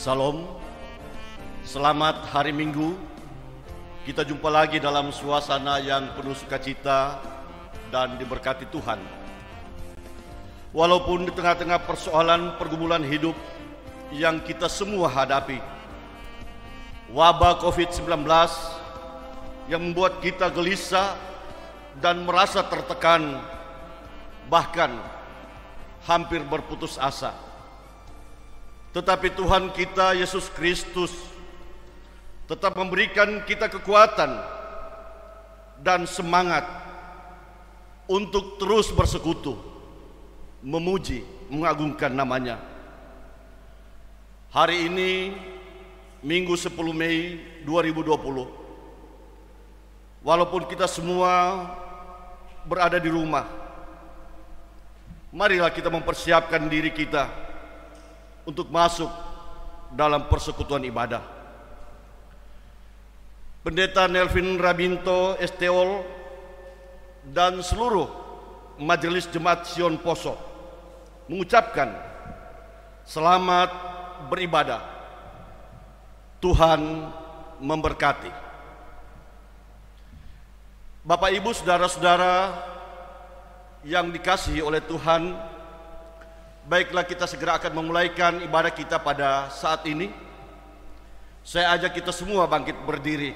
Salam, selamat hari Minggu. Kita jumpa lagi dalam suasana yang penuh sukacita dan diberkati Tuhan. Walaupun di tengah-tengah persoalan pergumulan hidup yang kita semua hadapi, wabah COVID-19 yang membuat kita gelisah dan merasa tertekan, bahkan hampir berputus asa. Tetapi Tuhan kita Yesus Kristus tetap memberikan kita kekuatan dan semangat untuk terus bersekutu, memuji, mengagungkan namanya. Hari ini Minggu 10 Mei 2020, walaupun kita semua berada di rumah, marilah kita mempersiapkan diri kita untuk masuk dalam persekutuan ibadah. Pendeta Nelvin Rabinto Esteol dan seluruh Majelis Jemaat Sion Poso mengucapkan selamat beribadah. Tuhan memberkati. Bapak Ibu, saudara-saudara yang dikasihi oleh Tuhan, baiklah, kita segera akan memulaikan ibadah kita pada saat ini. Saya ajak kita semua bangkit berdiri.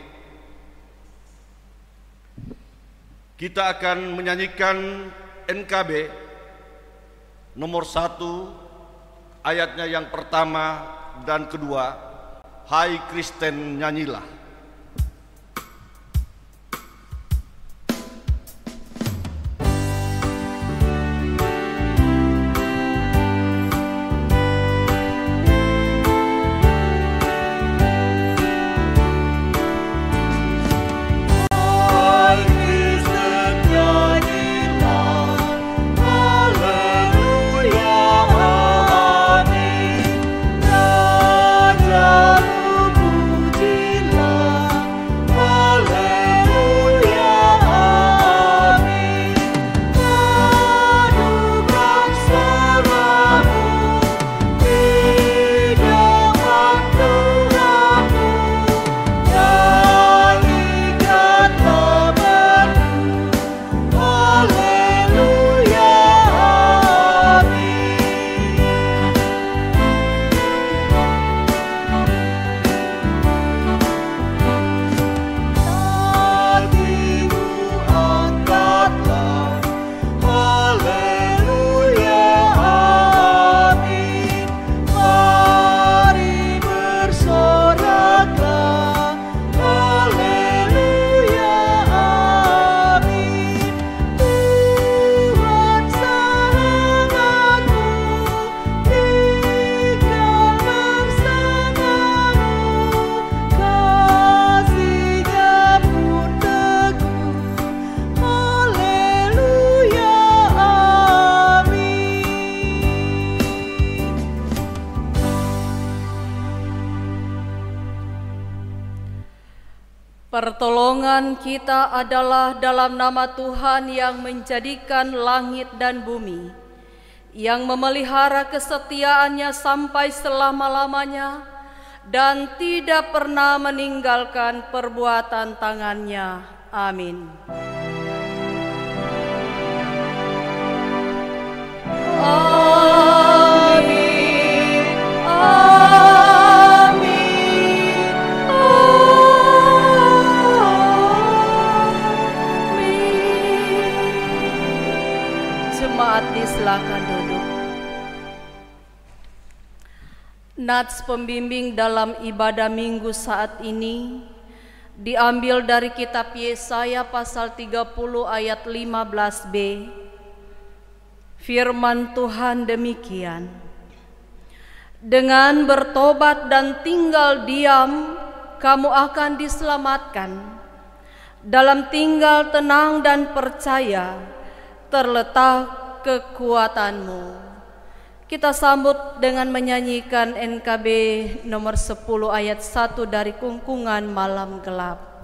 Kita akan menyanyikan NKB nomor 1, ayatnya yang pertama dan kedua. Hai Kristen, nyanyilah. Pertolongan kita adalah dalam nama Tuhan yang menjadikan langit dan bumi, yang memelihara kesetiaannya sampai selama-lamanya dan tidak pernah meninggalkan perbuatan tangannya. Amin. Amin. Amin. Silakan duduk. Nats pembimbing dalam ibadah minggu saat ini diambil dari kitab Yesaya pasal 30 ayat 15b. Firman Tuhan demikian: dengan bertobat dan tinggal diam, kamu akan diselamatkan. Dalam tinggal tenang dan percaya terletak kekuatanmu. Kita sambut dengan menyanyikan NKB nomor 10 ayat 1 dari Kungkungan Malam Gelap.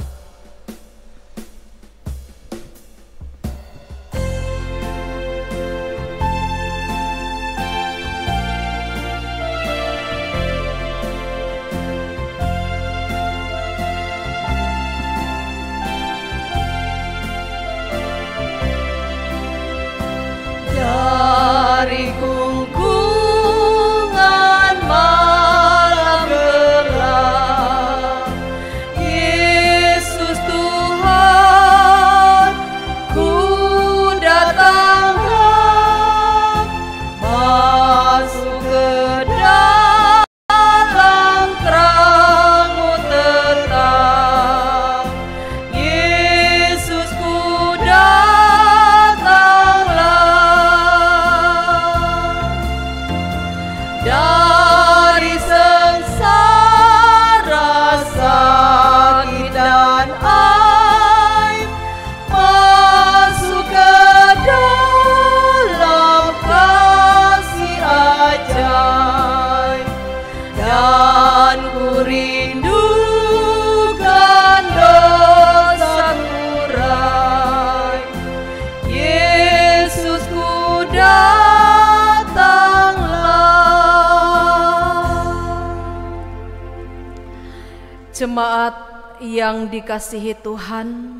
Jemaat yang dikasihi Tuhan,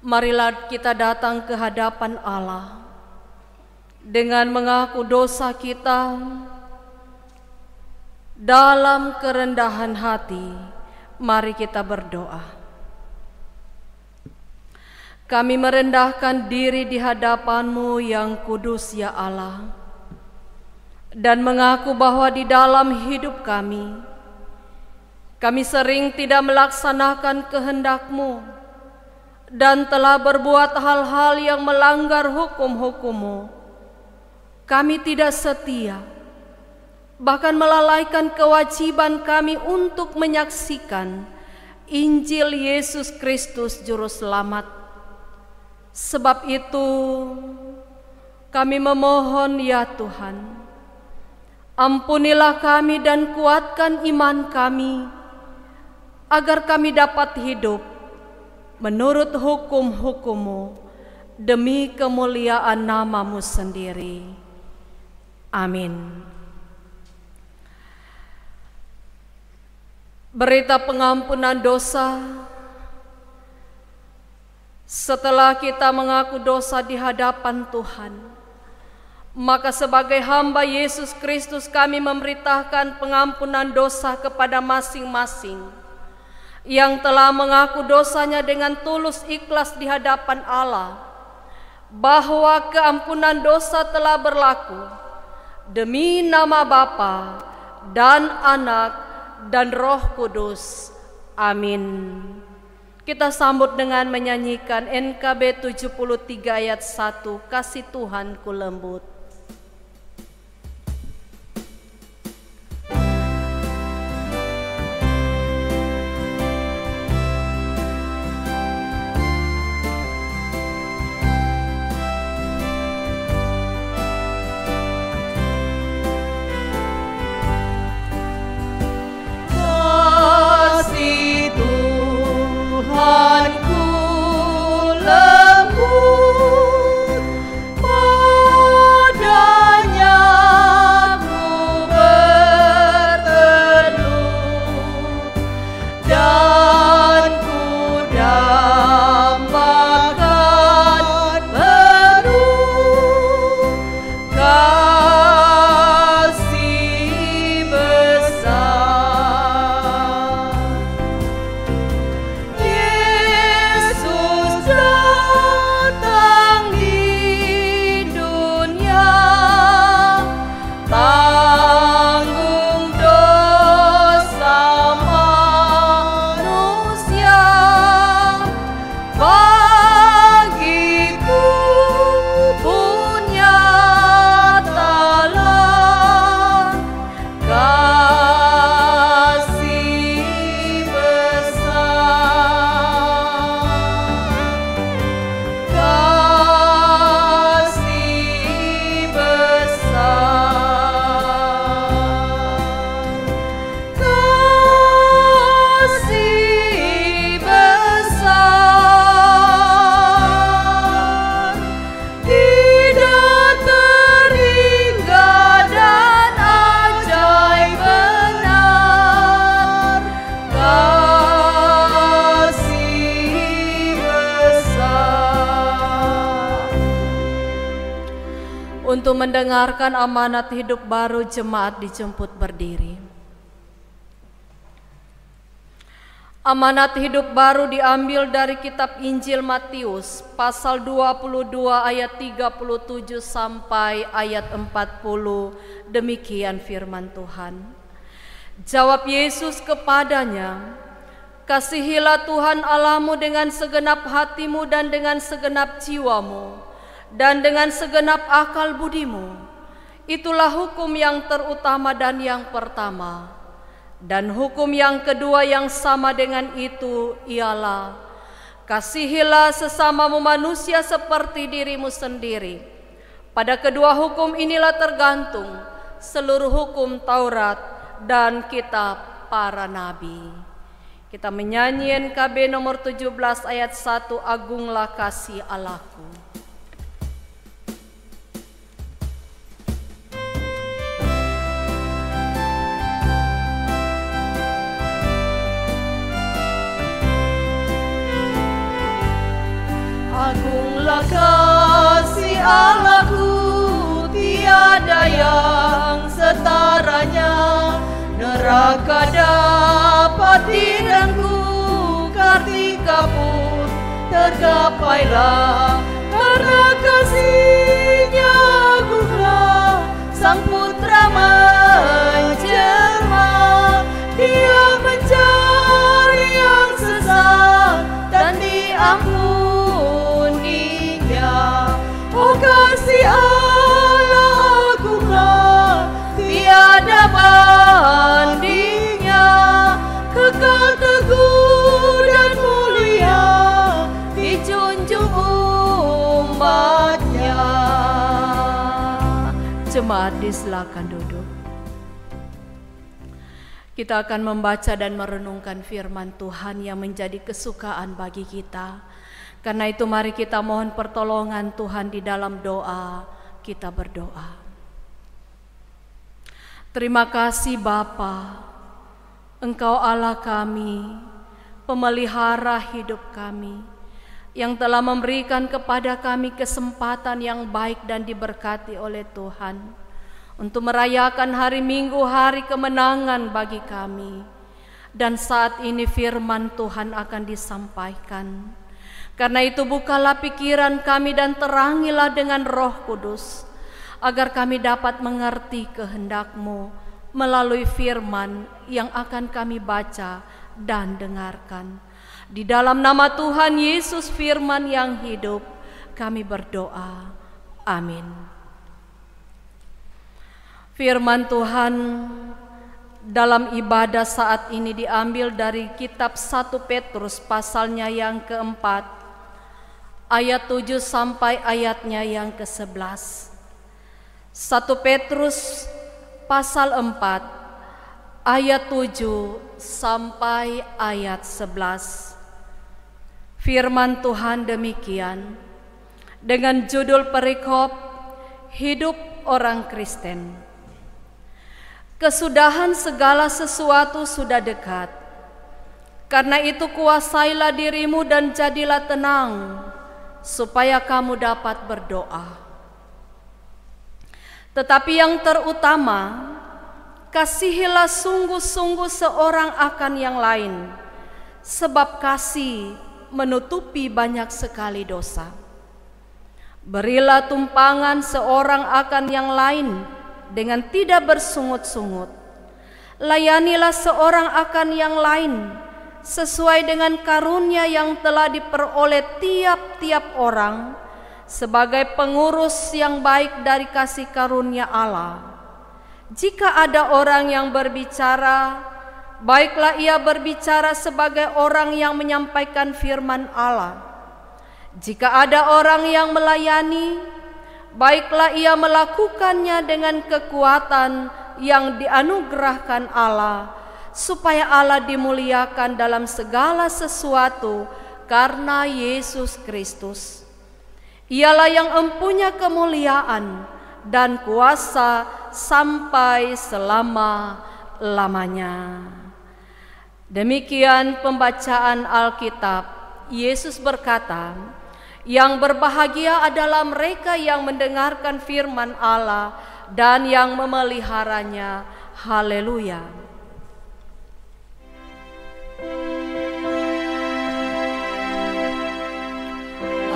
marilah kita datang ke hadapan Allah dengan mengaku dosa kita. Dalam kerendahan hati, mari kita berdoa. Kami merendahkan diri di hadapan-Mu yang kudus ya Allah, dan mengaku bahwa di dalam hidup kami sering tidak melaksanakan kehendak-Mu dan telah berbuat hal-hal yang melanggar hukum-hukum-Mu. Kami tidak setia, bahkan melalaikan kewajiban kami untuk menyaksikan Injil Yesus Kristus Juru Selamat. Sebab itu kami memohon ya Tuhan, ampunilah kami dan kuatkan iman kami, agar kami dapat hidup menurut hukum-hukum-Mu demi kemuliaan nama-Mu sendiri. Amin. Berita pengampunan dosa. Setelah kita mengaku dosa di hadapan Tuhan, maka sebagai hamba Yesus Kristus kami memberitakan pengampunan dosa kepada masing-masing yang telah mengaku dosanya dengan tulus ikhlas di hadapan Allah, bahwa keampunan dosa telah berlaku demi nama Bapa dan Anak dan Roh Kudus. Amin. Kita sambut dengan menyanyikan NKB 73 ayat 1, Kasih Tuhan ku lembut. Untuk mendengarkan amanat hidup baru, jemaat dijemput berdiri. Amanat hidup baru diambil dari kitab Injil Matius pasal 22 ayat 37 sampai ayat 40. Demikian firman Tuhan. Jawab Yesus kepadanya, "Kasihilah Tuhan Allahmu dengan segenap hatimu dan dengan segenap jiwamu dan dengan segenap akal budimu. Itulah hukum yang terutama dan yang pertama. Dan hukum yang kedua yang sama dengan itu ialah, kasihilah sesamamu manusia seperti dirimu sendiri. Pada kedua hukum inilah tergantung seluruh hukum Taurat dan kitab para nabi." Kita menyanyi NKB nomor 17 ayat 1, Agunglah Kasih Allahku. selamanya. Neraka dapat direngkuh, kartika pun tergapailah. Karena kasih-Nya agunglah, Sang Putra menjelma. Dia mencari yang sesat dan diampuninya. Oh, kasih Allah agunglah, tiada bandingnya. Kekal teguh dan mulia dijunjung umatnya. Jemaat disilakan duduk. Kita akan membaca dan merenungkan firman Tuhan yang menjadi kesukaan bagi kita. Karena itu mari kita mohon pertolongan Tuhan di dalam doa. Kita berdoa. Terima kasih Bapa, Engkau Allah kami, pemelihara hidup kami, yang telah memberikan kepada kami kesempatan yang baik dan diberkati oleh Tuhan untuk merayakan hari Minggu, hari kemenangan bagi kami. Dan saat ini firman Tuhan akan disampaikan. Karena itu bukalah pikiran kami dan terangilah dengan Roh Kudus, agar kami dapat mengerti kehendak-Mu melalui firman yang akan kami baca dan dengarkan. Di dalam nama Tuhan Yesus firman yang hidup, kami berdoa. Amin. Firman Tuhan dalam ibadah saat ini diambil dari kitab 1 Petrus pasalnya yang keempat, ayat 7 sampai ayatnya yang ke-11. 1 Petrus pasal 4 ayat 7 sampai ayat 11. Firman Tuhan demikian dengan judul perikop Hidup Orang Kristen. Kesudahan segala sesuatu sudah dekat. Karena itu kuasailah dirimu dan jadilah tenang, supaya kamu dapat berdoa. Tetapi yang terutama, kasihilah sungguh-sungguh seorang akan yang lain, sebab kasih menutupi banyak sekali dosa. Berilah tumpangan seorang akan yang lain dengan tidak bersungut-sungut. Layanilah seorang akan yang lain sesuai dengan karunia yang telah diperoleh tiap-tiap orang sebagai pengurus yang baik dari kasih karunia Allah. Jika ada orang yang berbicara, baiklah ia berbicara sebagai orang yang menyampaikan firman Allah. Jika ada orang yang melayani, baiklah ia melakukannya dengan kekuatan yang dianugerahkan Allah, supaya Allah dimuliakan dalam segala sesuatu karena Yesus Kristus. Ialah yang empunya kemuliaan dan kuasa sampai selama-lamanya. Demikian pembacaan Alkitab. Yesus berkata, yang berbahagia adalah mereka yang mendengarkan firman Allah dan yang memeliharanya. Haleluya.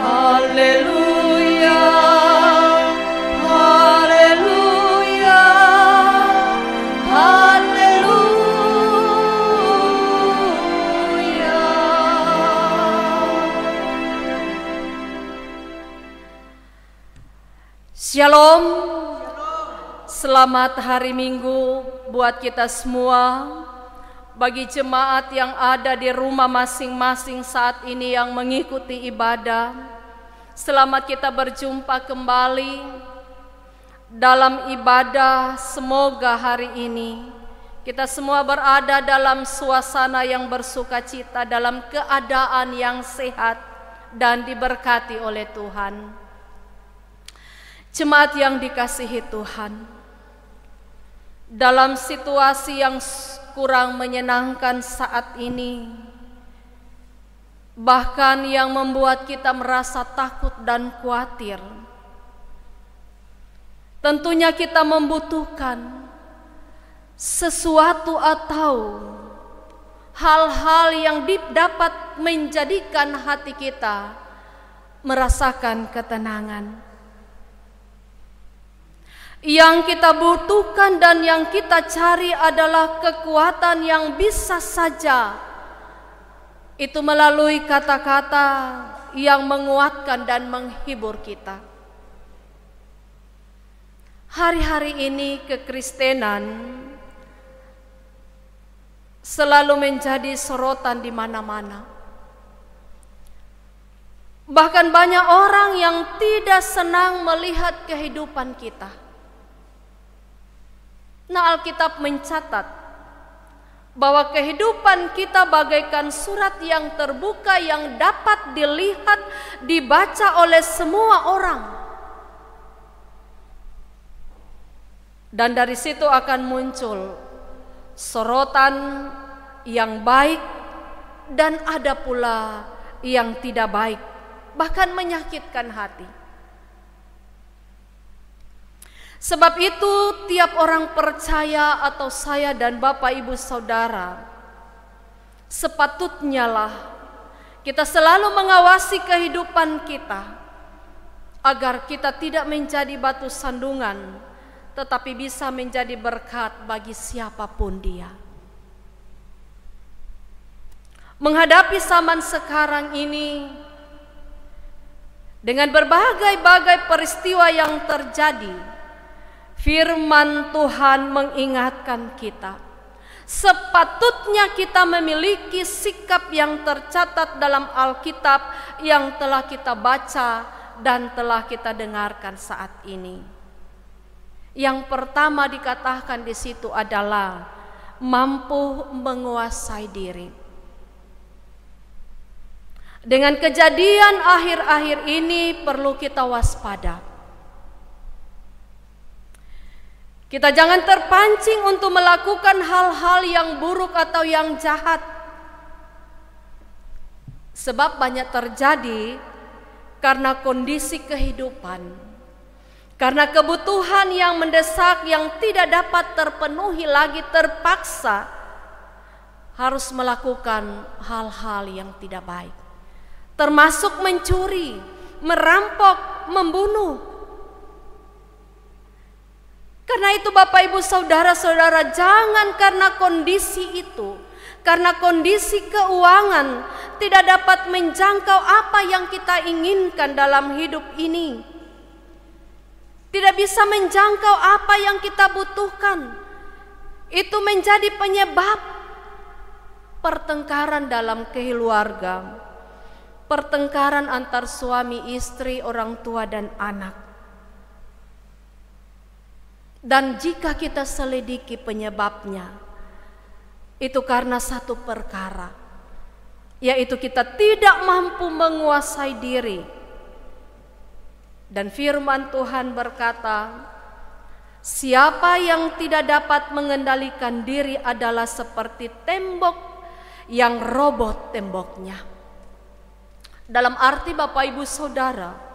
Haleluya. Haleluya. Haleluya. Shalom. Selamat hari Minggu buat kita semua. Bagi jemaat yang ada di rumah masing-masing saat ini yang mengikuti ibadah, selamat kita berjumpa kembali dalam ibadah. Semoga hari ini kita semua berada dalam suasana yang bersukacita, dalam keadaan yang sehat dan diberkati oleh Tuhan. Jemaat yang dikasihi Tuhan, dalam situasi yang kurang menyenangkan saat ini, bahkan yang membuat kita merasa takut dan khawatir, tentunya kita membutuhkan sesuatu atau hal-hal yang dapat menjadikan hati kita merasakan ketenangan. Yang kita butuhkan dan yang kita cari adalah kekuatan yang bisa saja itu melalui kata-kata yang menguatkan dan menghibur kita. Hari-hari ini kekristenan selalu menjadi sorotan di mana-mana. Bahkan banyak orang yang tidak senang melihat kehidupan kita. Nah, Alkitab mencatat bahwa kehidupan kita bagaikan surat yang terbuka yang dapat dilihat, dibaca oleh semua orang. Dan dari situ akan muncul sorotan yang baik dan ada pula yang tidak baik, bahkan menyakitkan hati. Sebab itu tiap orang percaya atau saya dan Bapak Ibu Saudara, sepatutnya lah kita selalu mengawasi kehidupan kita agar kita tidak menjadi batu sandungan, tetapi bisa menjadi berkat bagi siapapun dia. Menghadapi zaman sekarang ini dengan berbagai-bagai peristiwa yang terjadi, firman Tuhan mengingatkan kita, sepatutnya kita memiliki sikap yang tercatat dalam Alkitab yang telah kita baca dan telah kita dengarkan saat ini. Yang pertama dikatakan di situ adalah mampu menguasai diri. Dengan kejadian akhir-akhir ini perlu kita waspada. Kita jangan terpancing untuk melakukan hal-hal yang buruk atau yang jahat. Sebab banyak terjadi karena kondisi kehidupan, karena kebutuhan yang mendesak yang tidak dapat terpenuhi lagi, terpaksa harus melakukan hal-hal yang tidak baik. Termasuk mencuri, merampok, membunuh. Karena itu Bapak Ibu Saudara-saudara, jangan karena kondisi itu, karena kondisi keuangan tidak dapat menjangkau apa yang kita inginkan dalam hidup ini, tidak bisa menjangkau apa yang kita butuhkan, itu menjadi penyebab pertengkaran dalam keluarga, pertengkaran antar suami istri, orang tua dan anak. Dan jika kita selidiki penyebabnya, itu karena satu perkara, yaitu kita tidak mampu menguasai diri. Dan firman Tuhan berkata, siapa yang tidak dapat mengendalikan diri adalah seperti tembok yang roboh temboknya. Dalam arti Bapak Ibu Saudara,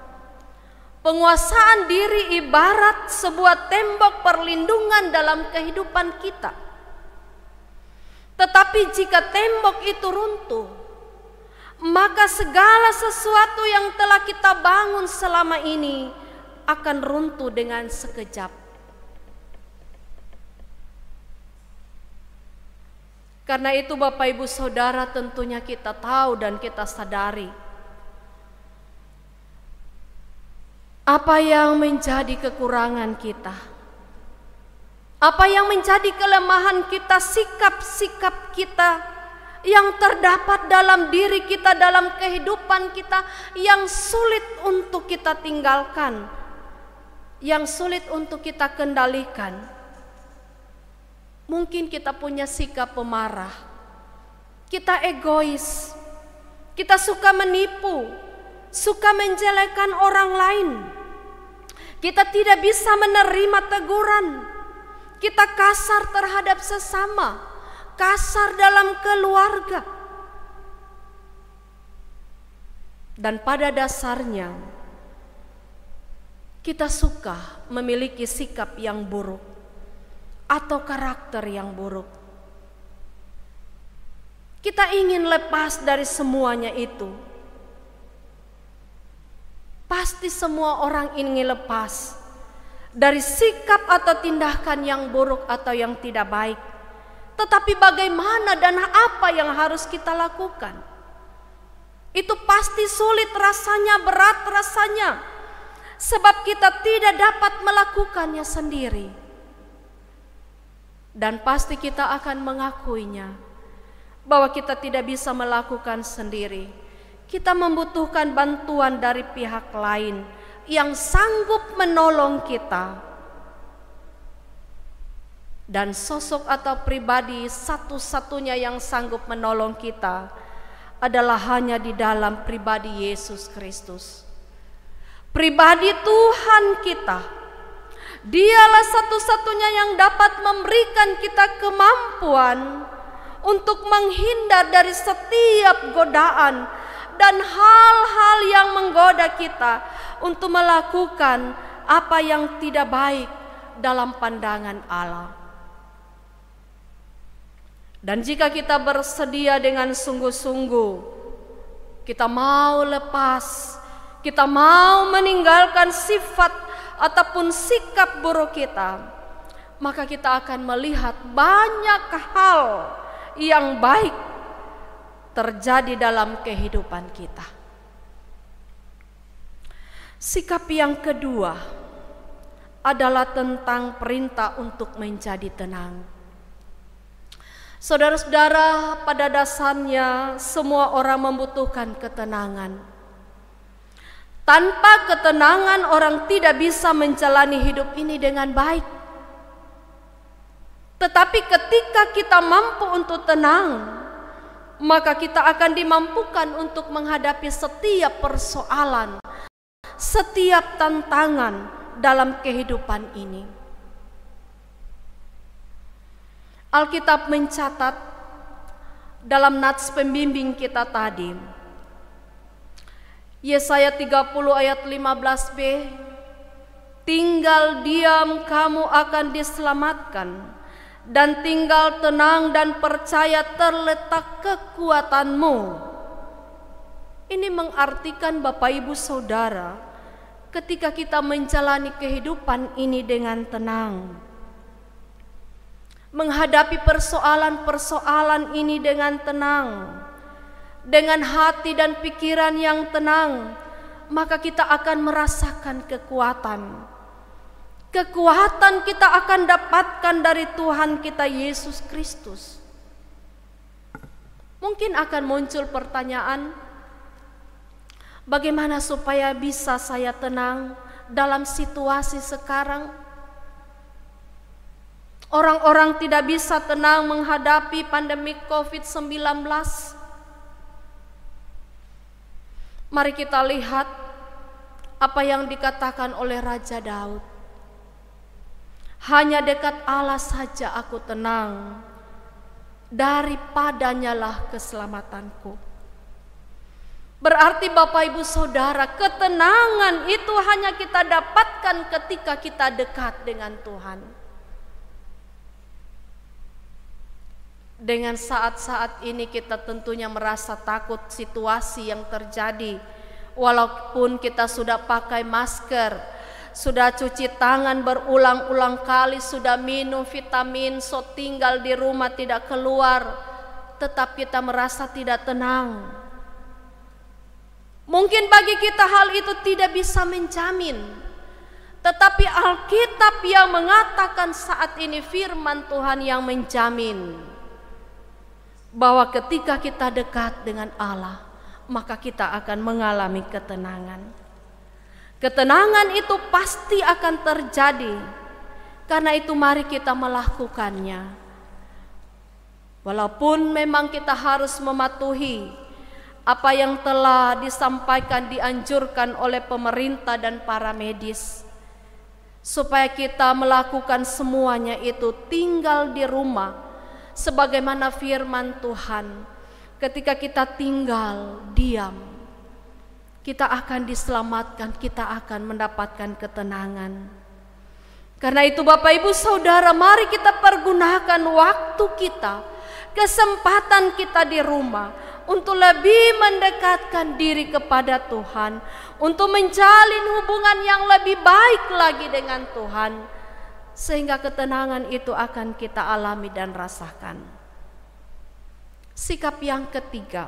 penguasaan diri ibarat sebuah tembok perlindungan dalam kehidupan kita. Tetapi jika tembok itu runtuh, maka segala sesuatu yang telah kita bangun selama ini akan runtuh dengan sekejap. Karena itu Bapak Ibu Saudara, tentunya kita tahu dan kita sadari apa yang menjadi kekurangan kita, apa yang menjadi kelemahan kita, sikap-sikap kita yang terdapat dalam diri kita, dalam kehidupan kita, yang sulit untuk kita tinggalkan, yang sulit untuk kita kendalikan. Mungkin kita punya sikap pemarah, kita egois, kita suka menipu, suka menjelekkan orang lain. Kita tidak bisa menerima teguran. Kita kasar terhadap sesama, kasar dalam keluarga. Dan pada dasarnya kita suka memiliki sikap yang buruk. atau karakter yang buruk. Kita ingin lepas dari semuanya itu. Pasti semua orang ingin lepas dari sikap atau tindakan yang buruk atau yang tidak baik. Tetapi bagaimana dan apa yang harus kita lakukan? Itu pasti sulit rasanya, berat rasanya. Sebab kita tidak dapat melakukannya sendiri. Dan pasti kita akan mengakuinya, bahwa kita tidak bisa melakukan sendiri. Kita membutuhkan bantuan dari pihak lain yang sanggup menolong kita. Dan sosok atau pribadi satu-satunya yang sanggup menolong kita adalah hanya di dalam pribadi Yesus Kristus. Pribadi Tuhan kita. Dialah satu-satunya yang dapat memberikan kita kemampuan untuk menghindar dari setiap godaan dan hal-hal yang menggoda kita untuk melakukan apa yang tidak baik dalam pandangan Allah. Dan jika kita bersedia dengan sungguh-sungguh, kita mau lepas, kita mau meninggalkan sifat ataupun sikap buruk kita, maka kita akan melihat banyak hal yang baik terjadi dalam kehidupan kita. Sikap yang kedua adalah tentang perintah untuk menjadi tenang. Saudara-saudara, pada dasarnya semua orang membutuhkan ketenangan. Tanpa ketenangan orang tidak bisa menjalani hidup ini dengan baik. Tetapi ketika kita mampu untuk tenang, maka kita akan dimampukan untuk menghadapi setiap persoalan, setiap tantangan dalam kehidupan ini. Alkitab mencatat dalam nats pembimbing kita tadi, Yesaya 30 ayat 15b, tinggal diam kamu akan diselamatkan, dan tinggal tenang dan percaya terletak kekuatanmu. Ini mengartikan Bapak Ibu Saudara, ketika kita menjalani kehidupan ini dengan tenang, menghadapi persoalan-persoalan ini dengan tenang, dengan hati dan pikiran yang tenang, maka kita akan merasakan kekuatan. Kekuatan kita akan dapatkan dari Tuhan kita Yesus Kristus. Mungkin akan muncul pertanyaan, bagaimana supaya bisa saya tenang dalam situasi sekarang? Orang-orang tidak bisa tenang menghadapi pandemi COVID-19. Mari kita lihat apa yang dikatakan oleh Raja Daud. Hanya dekat Allah saja aku tenang, daripadanya lah keselamatanku. Berarti Bapak Ibu Saudara, ketenangan itu hanya kita dapatkan ketika kita dekat dengan Tuhan. Dengan saat-saat ini kita tentunya merasa takut situasi yang terjadi. Walaupun kita sudah pakai masker, sudah cuci tangan berulang-ulang kali, sudah minum vitamin, so tinggal di rumah tidak keluar, tetap kita merasa tidak tenang. Mungkin bagi kita hal itu tidak bisa menjamin, tetapi Alkitab yang mengatakan saat ini, firman Tuhan yang menjamin bahwa ketika kita dekat dengan Allah, maka kita akan mengalami ketenangan. Ketenangan itu pasti akan terjadi. Karena itu mari kita melakukannya. Walaupun memang kita harus mematuhi apa yang telah disampaikan, dianjurkan oleh pemerintah dan para medis, supaya kita melakukan semuanya itu tinggal di rumah. Sebagaimana firman Tuhan, ketika kita tinggal diam, kita akan diselamatkan, kita akan mendapatkan ketenangan. Karena itu Bapak Ibu Saudara, mari kita pergunakan waktu kita, kesempatan kita di rumah untuk lebih mendekatkan diri kepada Tuhan, untuk menjalin hubungan yang lebih baik lagi dengan Tuhan, sehingga ketenangan itu akan kita alami dan rasakan. Sikap yang ketiga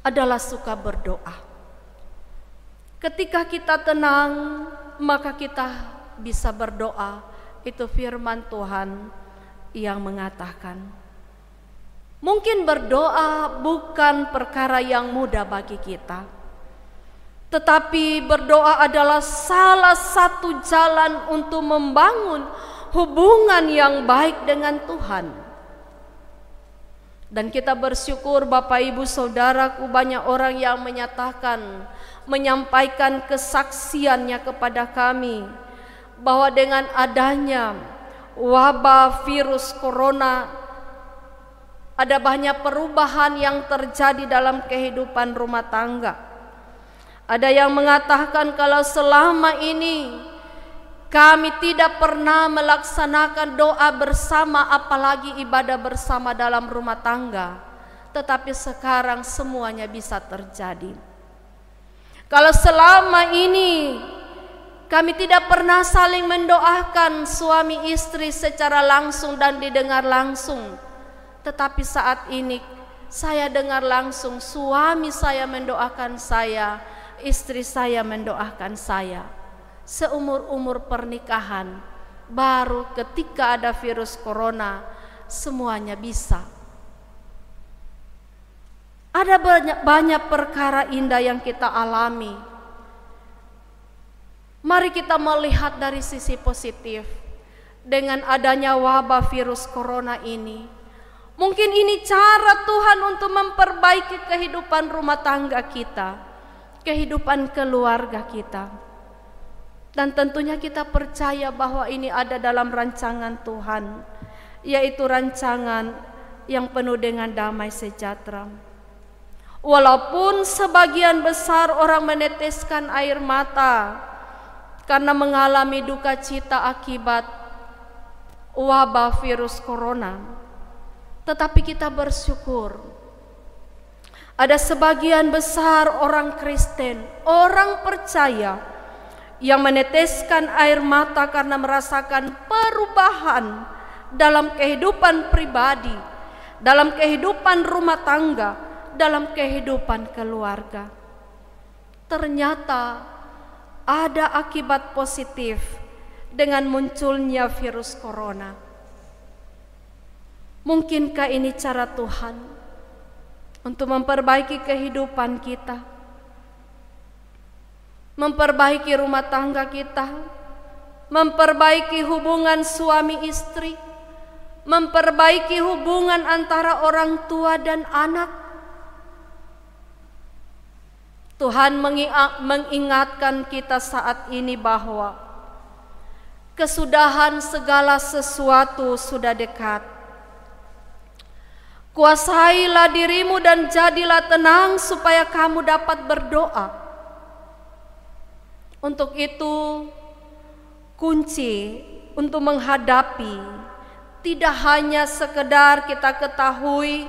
adalah suka berdoa. Ketika kita tenang, maka kita bisa berdoa. Itu firman Tuhan yang mengatakan. Mungkin berdoa bukan perkara yang mudah bagi kita, tetapi berdoa adalah salah satu jalan untuk membangun hubungan yang baik dengan Tuhan. Dan kita bersyukur Bapak Ibu Saudaraku, banyak orang yang menyampaikan kesaksiannya kepada kami bahwa dengan adanya wabah virus corona, ada banyak perubahan yang terjadi dalam kehidupan rumah tangga. Ada yang mengatakan kalau selama ini kami tidak pernah melaksanakan doa bersama, apalagi ibadah bersama dalam rumah tangga, tetapi sekarang semuanya bisa terjadi. Kalau selama ini kami tidak pernah saling mendoakan suami istri secara langsung dan didengar langsung, tetapi saat ini saya dengar langsung suami saya mendoakan saya, istri saya mendoakan saya. Seumur-umur pernikahan, baru ketika ada virus corona semuanya bisa. Ada banyak perkara indah yang kita alami. Mari kita melihat dari sisi positif. Dengan adanya wabah virus corona ini, mungkin ini cara Tuhan untuk memperbaiki kehidupan rumah tangga kita, kehidupan keluarga kita. Dan tentunya kita percaya bahwa ini ada dalam rancangan Tuhan, yaitu rancangan yang penuh dengan damai sejahtera. Walaupun sebagian besar orang meneteskan air mata karena mengalami duka cita akibat wabah virus corona, tetapi kita bersyukur ada sebagian besar orang Kristen, orang percaya yang meneteskan air mata karena merasakan perubahan dalam kehidupan pribadi, dalam kehidupan rumah tangga, dalam kehidupan keluarga. Ternyata ada akibat positif dengan munculnya virus corona. Mungkinkah ini cara Tuhan untuk memperbaiki kehidupan kita, memperbaiki rumah tangga kita, memperbaiki hubungan suami istri, memperbaiki hubungan antara orang tua dan anak? Tuhan mengingatkan kita saat ini bahwa kesudahan segala sesuatu sudah dekat. Kuasailah dirimu dan jadilah tenang supaya kamu dapat berdoa. Untuk itu, kunci untuk menghadapi tidak hanya sekedar kita ketahui,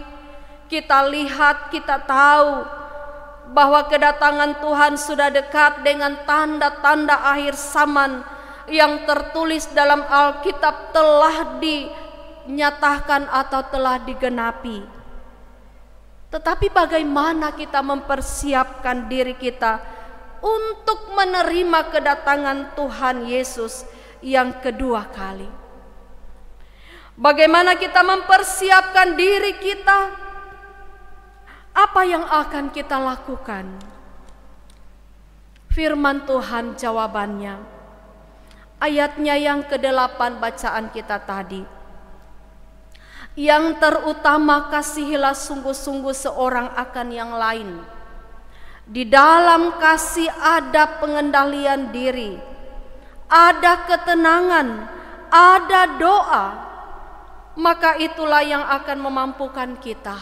kita lihat, kita tahu bahwa kedatangan Tuhan sudah dekat dengan tanda-tanda akhir zaman yang tertulis dalam Alkitab telah dinyatakan atau telah digenapi. Tetapi bagaimana kita mempersiapkan diri kita untuk menerima kedatangan Tuhan Yesus yang kedua kali? Bagaimana kita mempersiapkan diri kita? Apa yang akan kita lakukan? Firman Tuhan jawabannya, ayatnya yang ke-8 bacaan kita tadi. Yang terutama kasihilah sungguh-sungguh seorang akan yang lain. Di dalam kasih ada pengendalian diri, ada ketenangan, ada doa. Maka itulah yang akan memampukan kita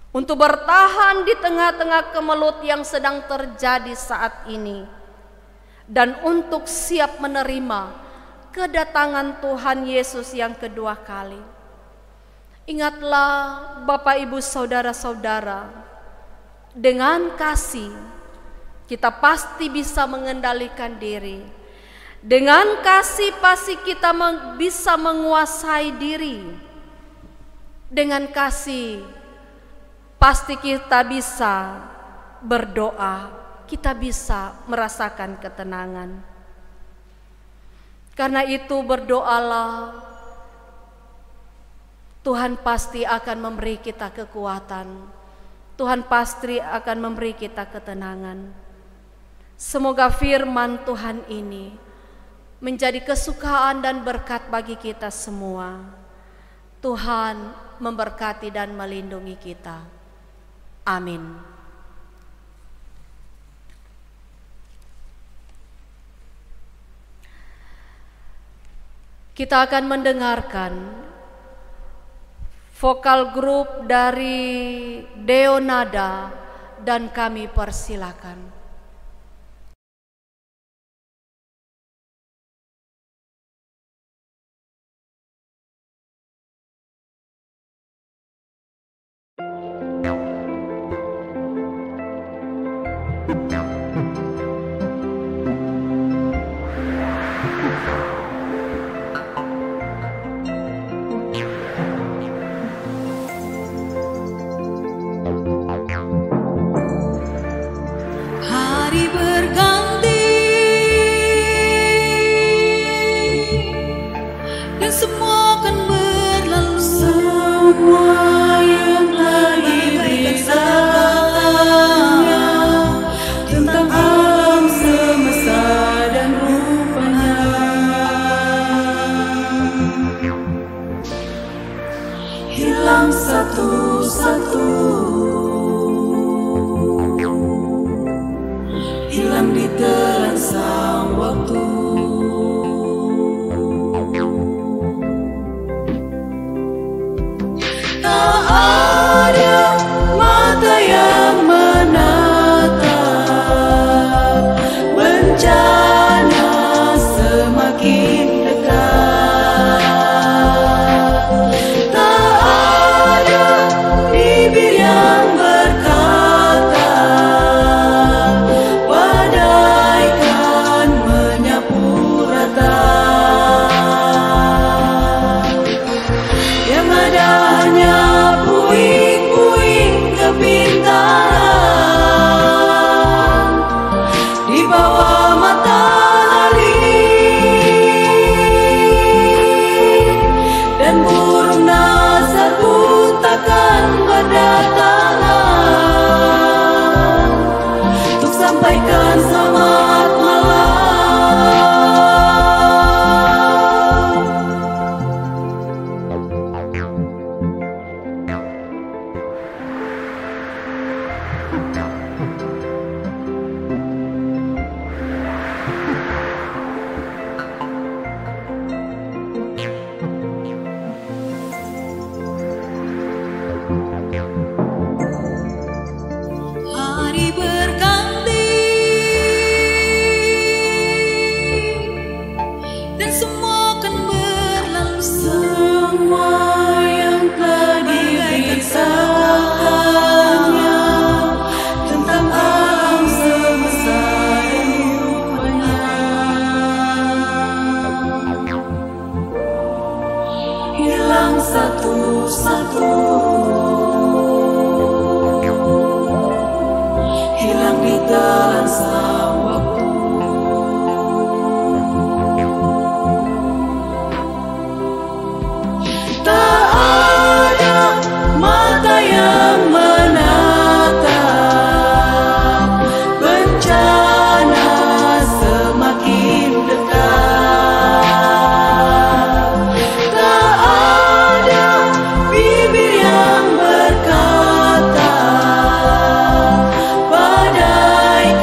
untuk bertahan di tengah-tengah kemelut yang sedang terjadi saat ini. dan untuk siap menerima kedatangan Tuhan Yesus yang kedua kali. Ingatlah Bapak Ibu Saudara-saudara, dengan kasih kita pasti bisa mengendalikan diri. Dengan kasih pasti kita bisa menguasai diri. Dengan kasih pasti kita bisa berdoa, kita bisa merasakan ketenangan. Karena itu berdoalah, Tuhan pasti akan memberi kita kekuatan. Tuhan pasti akan memberi kita ketenangan. Semoga firman Tuhan ini menjadi kesukaan dan berkat bagi kita semua. Tuhan memberkati dan melindungi kita. Amin. Kita akan mendengarkan vokal grup dari Deonada dan kami persilakan. Berkata, badai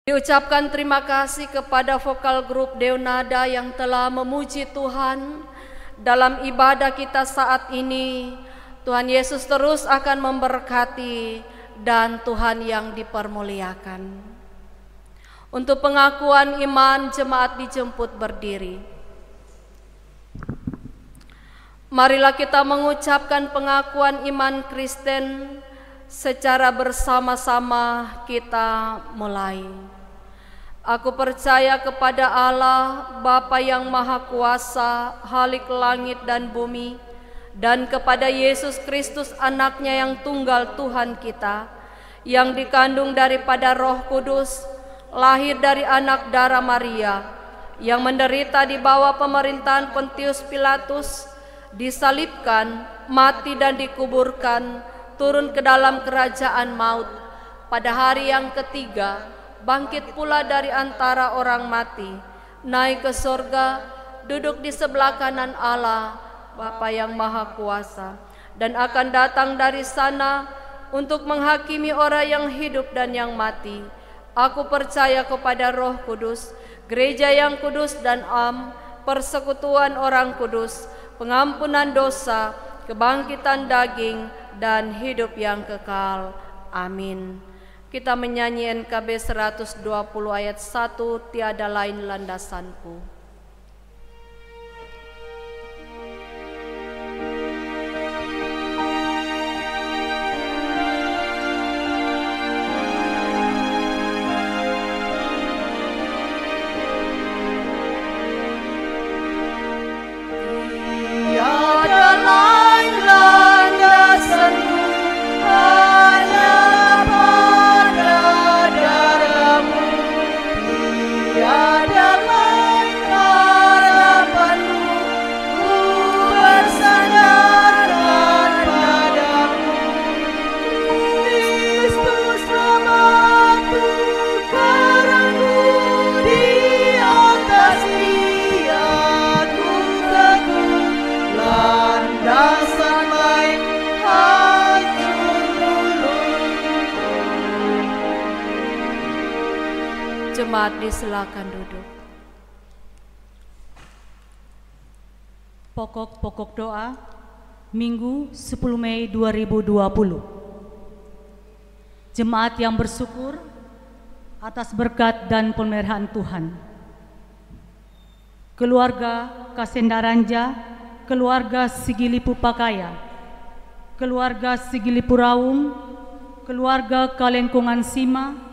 Diucapkan terima kasih kepada vokal grup Deonada yang telah memuji Tuhan dalam ibadah kita saat ini. Tuhan Yesus terus akan memberkati dan Tuhan yang dipermuliakan. Untuk pengakuan iman, jemaat dijemput berdiri. Marilah kita mengucapkan pengakuan iman Kristen secara bersama-sama. Kita mulai. Aku percaya kepada Allah, Bapa yang Maha Kuasa, Khalik langit dan bumi, dan kepada Yesus Kristus anaknya yang tunggal Tuhan kita, yang dikandung daripada Roh Kudus, lahir dari anak darah Maria, yang menderita di bawah pemerintahan Pontius Pilatus, disalibkan, mati dan dikuburkan, turun ke dalam kerajaan maut, pada hari yang ketiga bangkit pula dari antara orang mati, naik ke surga, duduk di sebelah kanan Allah, Bapa yang Maha Kuasa, dan akan datang dari sana untuk menghakimi orang yang hidup dan yang mati. Aku percaya kepada Roh Kudus, gereja yang kudus dan persekutuan orang kudus, pengampunan dosa, kebangkitan daging, dan hidup yang kekal. Amin. Kita menyanyi NKB 120 ayat 1, tiada lain landasanku. Jemaat disilakan duduk. Pokok-pokok doa Minggu 10 Mei 2020. Jemaat yang bersyukur atas berkat dan pemeliharaan Tuhan. Keluarga Kasendaranja, keluarga Sigilipu Pakaya, keluarga Sigilipu Raung, keluarga Kalengkungan Sima,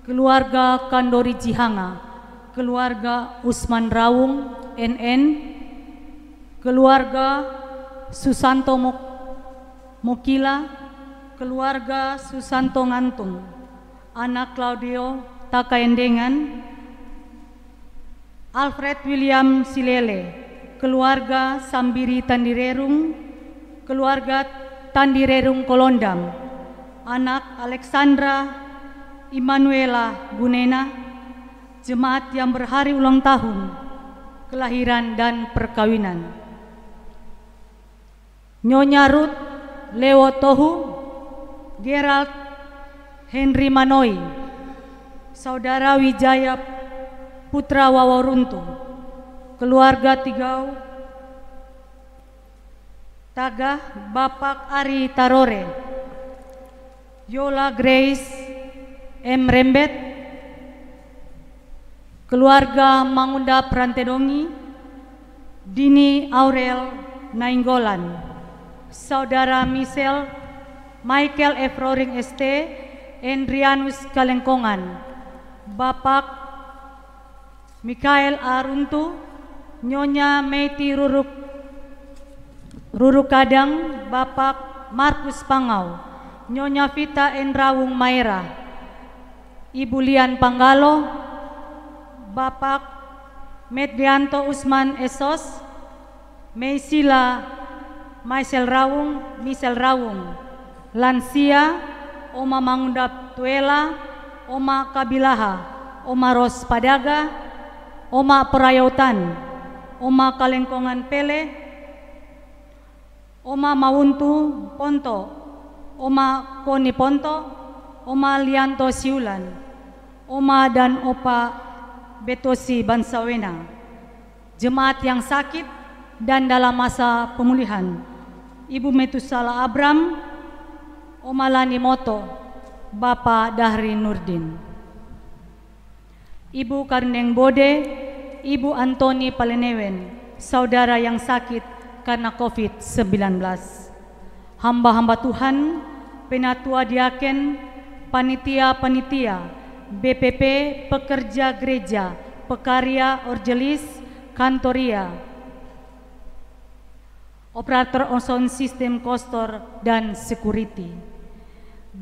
keluarga Kandori Jihanga, keluarga Usman Raung, NN, keluarga Susanto Mokila, keluarga Susanto Ngantung, anak Claudio Takaendengan, Alfred William Silele, keluarga Sambiri Tandirerung, keluarga Tandirerung Kolondam, anak Alexandra Immanuela Gunena, jemaat yang berhari ulang tahun, kelahiran dan perkawinan. Nyonya Ruth Leo Tohu, Gerald Henry Manoi, Saudara Wijaya Putra Waworuntu, keluarga Tigau Tagah, Bapak Ari Tarore, Yola Grace M. Rembet, keluarga Mangunda Prantedongi, Dini Aurel Nainggolan, Saudara Michael F. Roring ST, Endrianus Kalengkongan, Bapak Mikael Aruntu, Nyonya Meiti Rurukadang, Bapak Markus Pangau, Nyonya Vita Endrawung Maera, Ibu Lian Panggalo, Bapak Medrianto Usman Esos, Meisila Michel Raung, Lansia, Oma Mangundap Tuela, Oma Kabilaha, Oma Ros Padaga, Oma Perayautan, Oma Kalengkongan Pele, Oma Mauntu Ponto, Oma Koni Ponto, Oma Lianto Siulan, Oma dan Opa Betosi Bansawena, jemaat yang sakit dan dalam masa pemulihan, Ibu Metusala Abram, Oma Lani Moto, Bapak Dahri Nurdin, Ibu Karneng Bode, Ibu Antoni Palenewen, saudara yang sakit karena COVID-19, hamba-hamba Tuhan, penatua diaken, panitia-panitia, BPP, pekerja gereja, pekarya, orgelis, kantoria, operator sound system, kostor, dan security,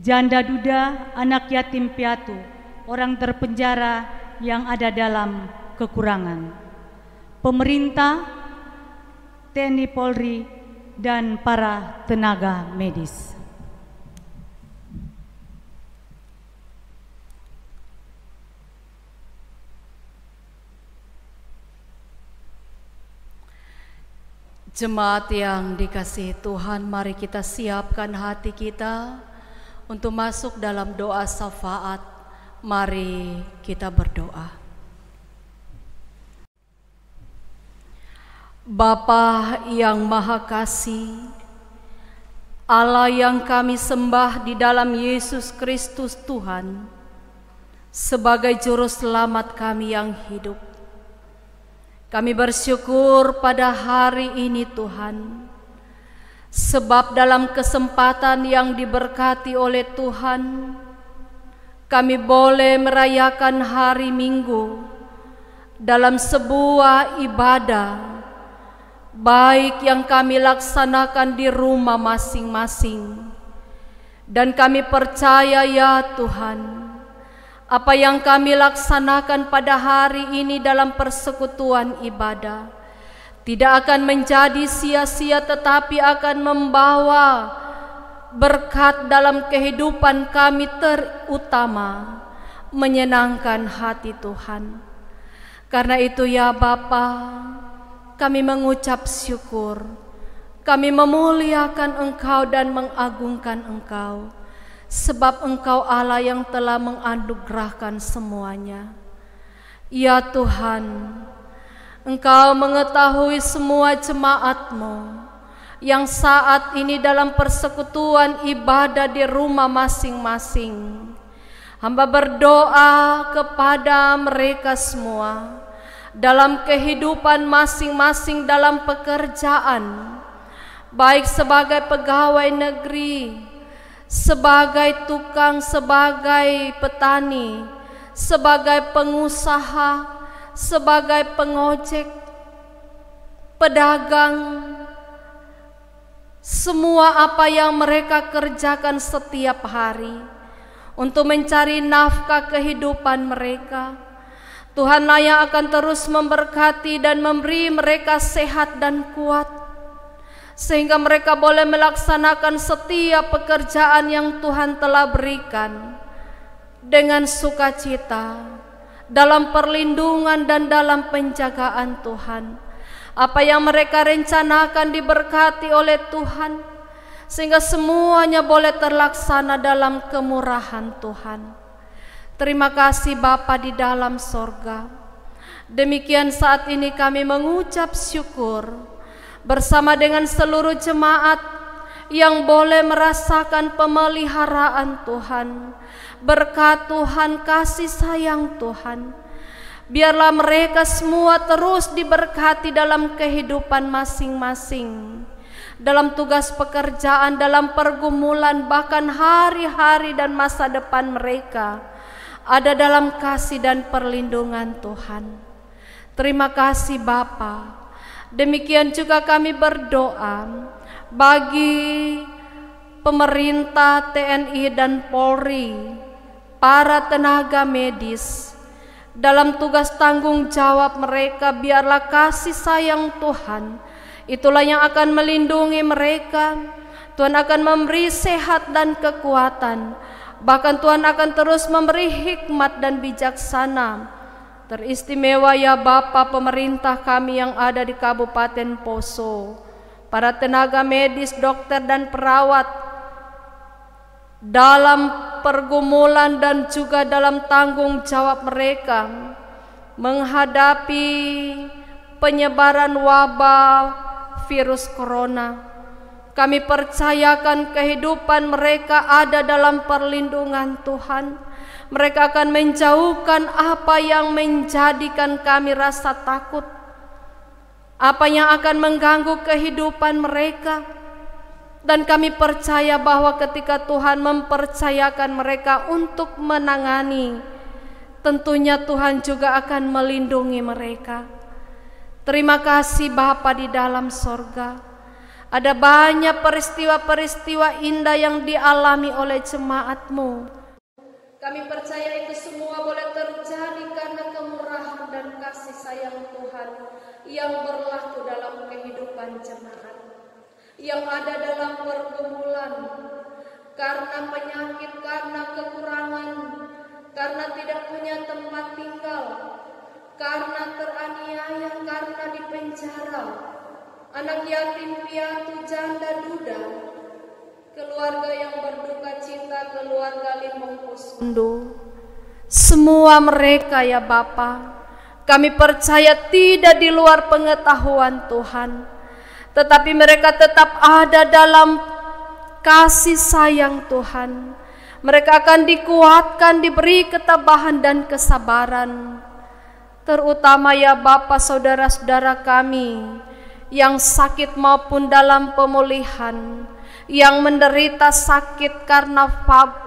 janda duda, anak yatim piatu, orang terpenjara yang ada dalam kekurangan, pemerintah, TNI Polri, dan para tenaga medis. Jemaat yang dikasihi Tuhan, mari kita siapkan hati kita untuk masuk dalam doa syafaat. Mari kita berdoa. Bapa yang Maha Kasih, Allah yang kami sembah di dalam Yesus Kristus Tuhan sebagai juru selamat kami yang hidup, kami bersyukur pada hari ini Tuhan, sebab dalam kesempatan yang diberkati oleh Tuhan, kami boleh merayakan hari Minggu dalam sebuah ibadah, baik yang kami laksanakan di rumah masing-masing. Dan kami percaya ya Tuhan, apa yang kami laksanakan pada hari ini dalam persekutuan ibadah tidak akan menjadi sia-sia, tetapi akan membawa berkat dalam kehidupan kami, terutama menyenangkan hati Tuhan. Karena itu ya Bapa, kami mengucap syukur, kami memuliakan Engkau dan mengagungkan Engkau, sebab Engkau Allah yang telah menganugerahkan semuanya. Ya Tuhan, Engkau mengetahui semua jemaat-Mu yang saat ini dalam persekutuan ibadah di rumah masing-masing. Hamba berdoa kepada mereka semua dalam kehidupan masing-masing, dalam pekerjaan, baik sebagai pegawai negeri, sebagai tukang, sebagai petani, sebagai pengusaha, sebagai pengojek, pedagang, semua apa yang mereka kerjakan setiap hari untuk mencari nafkah kehidupan mereka, Tuhanlah yang akan terus memberkati dan memberi mereka sehat dan kuat, sehingga mereka boleh melaksanakan setiap pekerjaan yang Tuhan telah berikan dengan sukacita, dalam perlindungan dan dalam penjagaan Tuhan. Apa yang mereka rencanakan diberkati oleh Tuhan, sehingga semuanya boleh terlaksana dalam kemurahan Tuhan. Terima kasih Bapa di dalam sorga. Demikian saat ini kami mengucap syukur bersama dengan seluruh jemaat yang boleh merasakan pemeliharaan Tuhan, berkat Tuhan, kasih sayang Tuhan. Biarlah mereka semua terus diberkati dalam kehidupan masing-masing, dalam tugas pekerjaan, dalam pergumulan, bahkan hari-hari dan masa depan mereka ada dalam kasih dan perlindungan Tuhan. Terima kasih Bapa. Demikian juga kami berdoa bagi pemerintah, TNI dan Polri, para tenaga medis, dalam tugas tanggung jawab mereka. Biarlah kasih sayang Tuhan itulah yang akan melindungi mereka. Tuhan akan memberi sehat dan kekuatan, bahkan Tuhan akan terus memberi hikmat dan bijaksana. Teristimewa ya Bapa pemerintah kami yang ada di Kabupaten Poso, para tenaga medis, dokter dan perawat dalam pergumulan dan juga dalam tanggung jawab mereka menghadapi penyebaran wabah virus corona. Kami percayakan kehidupan mereka ada dalam perlindungan Tuhan. Mereka akan menjauhkan apa yang menjadikan kami rasa takut, apa yang akan mengganggu kehidupan mereka. Dan kami percaya bahwa ketika Tuhan mempercayakan mereka untuk menangani, tentunya Tuhan juga akan melindungi mereka. Terima kasih Bapa di dalam sorga. Ada banyak peristiwa-peristiwa indah yang dialami oleh jemaat-Mu. Kami percaya itu semua boleh terjadi karena kemurahan dan kasih sayang Tuhan yang berlaku dalam kehidupan jemaat, yang ada dalam pergumulan, karena penyakit, karena kekurangan, karena tidak punya tempat tinggal, karena teraniaya, karena dipenjara, anak yatim piatu, janda duda, keluarga yang berduka cita, keluarga Limongkusundo. Semua mereka ya Bapa, kami percaya tidak di luar pengetahuan Tuhan, tetapi mereka tetap ada dalam kasih sayang Tuhan. Mereka akan dikuatkan, diberi ketabahan dan kesabaran. Terutama ya Bapa, saudara-saudara kami yang sakit maupun dalam pemulihan, yang menderita sakit karena